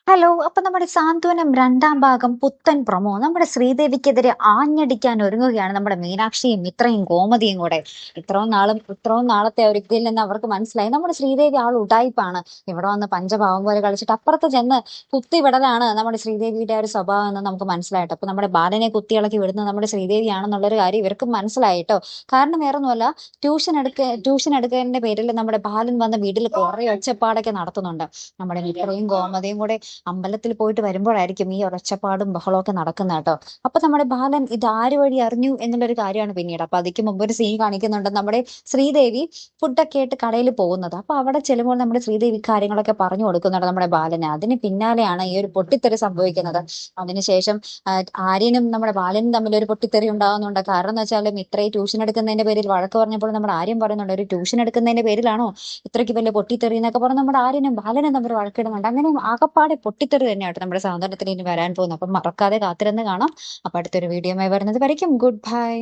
Hello. അപ്പൊ നമ്മുടെ സാന്ത്വനം രണ്ടാം ഭാഗം പുത്തൻ പ്രൊമോ നമ്മുടെ ശ്രീദേവിക്കെതിരെ ആഞ്ഞടിക്കാൻ ഒരുങ്ങുകയാണ് നമ്മുടെ മീനാക്ഷിയും ഇത്രയും ഗോമതിയും കൂടെ. ഇത്രയും നാളത്തെ ഒരു ഇതിൽ നിന്ന് അവർക്ക് മനസ്സിലായി നമ്മുടെ ശ്രീദേവി ആൾ ഉടായിപ്പാണ്. ഇവിടെ വന്ന് പഞ്ചപാവം പോലെ കളിച്ചിട്ട് അപ്പുറത്ത് ചെന്ന് കുത്തി വിടലാണ് നമ്മുടെ ശ്രീദേവിയുടെ ആ ഒരു സ്വഭാവം എന്ന് നമുക്ക് മനസ്സിലായിട്ട്. അപ്പൊ നമ്മുടെ ബാലനെ കുത്തിയിളക്കി വിടുന്നത് നമ്മുടെ ശ്രീദേവിയാണെന്നുള്ളൊരു കാര്യം ഇവർക്ക് മനസ്സിലായിട്ടോ. കാരണം വേറൊന്നുമല്ല, ട്യൂഷൻ എടുക്കുന്നതിന്റെ പേരിൽ നമ്മുടെ ബാലൻ വന്ന വീട്ടിൽ കുറെ ഒച്ചപ്പാടൊക്കെ നടത്തുന്നുണ്ട്. നമ്മുടെ ഇത്രയും ഗോമതിയും കൂടെ അമ്പലത്തിൽ പോയിട്ട് വരുമ്പോഴായിരിക്കും ഈ ഒച്ചപ്പാടും ബഹളമൊക്കെ നടക്കുന്നത് കേട്ടോ. അപ്പൊ നമ്മുടെ ബാലൻ ഇത് ആര് വഴി അറിഞ്ഞു എന്നുള്ളൊരു കാര്യമാണ് പിന്നീട്. അപ്പൊ അതിക്ക് മുമ്പ് ഒരു സീൻ കാണിക്കുന്നുണ്ട്. നമ്മുടെ ശ്രീദേവി ഫുഡൊക്കെ ആയിട്ട് കടയിൽ പോകുന്നത്. അപ്പൊ അവിടെ ചെല്ലുമ്പോൾ നമ്മുടെ ശ്രീദേവി കാര്യങ്ങളൊക്കെ പറഞ്ഞു കൊടുക്കുന്നുണ്ട് നമ്മുടെ ബാലന്. അതിന് പിന്നാലെയാണ് ഈ ഒരു പൊട്ടിത്തെറി സംഭവിക്കുന്നത്. അതിനുശേഷം ആര്യനും നമ്മുടെ ബാലനും തമ്മിൽ ഒരു പൊട്ടിത്തെറി ഉണ്ടാകുന്നുണ്ട്. കാരണം എന്ന് വെച്ചാൽ ഇത്രയും ട്യൂഷൻ എടുക്കുന്നതിന്റെ പേരിൽ വഴക്ക് പറഞ്ഞപ്പോൾ നമ്മുടെ ആര്യം പറയുന്നുണ്ട്, ഒരു ട്യൂഷൻ എടുക്കുന്നതിന്റെ പേരിലാണോ ഇത്രയ്ക്ക് വലിയ പൊട്ടിത്തെറി എന്നൊക്കെ പറഞ്ഞ് നമ്മുടെ ആര്യനും ബാലനും തമ്മിൽ വഴക്കിടുന്നുണ്ട്. അങ്ങനെ ആകപ്പാടെ പൊട്ടിത്തെറി തന്നെയായിട്ട് നമ്മുടെ സാന്ത്വനത്തിന് ഇനി വരാൻ പോകുന്നത്. അപ്പം മറക്കാതെ കാത്തിരുന്ന് കാണാം. അപ്പൊ അടുത്തൊരു വീഡിയോയുമായി വരുന്നത് വരയ്ക്കും. Good bye.